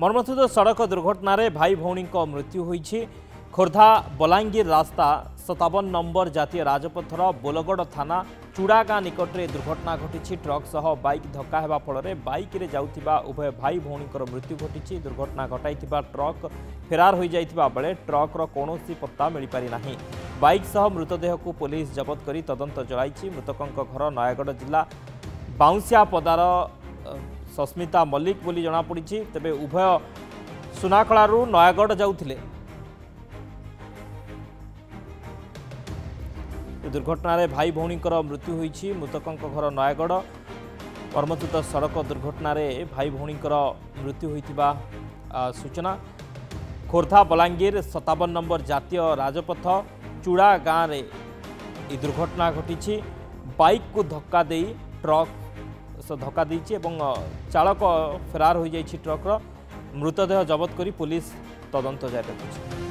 मर्मन्तुद सड़क दुर्घटन भाई भौणी मृत्यु होईछि। खोर्धा बलांगीर रास्ता 57 नंबर जातीय राजपथर बोलगड़ थाना चूड़ागाँ निकट में दुर्घटना घटी। ट्रक सह बाइक धक्का हेबा फल बाइक रे जाउथिबा उभय भाई भौणी मृत्यु घटी। दुर्घटना घटाइथिबा ट्रक फेरार हो जाइथिबा बेले ट्रकर कौनसी पत्ता मिल पारि नाही। बाइक सह मृतदेह को पुलिस जबत करी तदंत चलाइछि। मृतकଙ୍କ घर नयागढ़ जिला बाउंसिया पदार सस्मिता मल्लिक बोली जना पड़ी। तेबे उभय सुनाखलारू नयागढ़ जाउथिले। दुर्घटन भाई भौणी मृत्यु होईछि। मृतकଙ୍କ घर नयागढ़। मर्मन्तुद सड़क दुर्घटन भाई भौणी मृत्यु होइथिबा सूचना। खोर्धा बलांगीर 57 नंबर जातीय राजपथ चूड़ा गाँव में दुर्घटना घटी। बाइक को धक्का दे ट्रक धक्का देछि एवं चालक फेरार हो जाइछि। ट्रकर मृतदेह जबत करी पुलिस तदंत जारी रखिछि।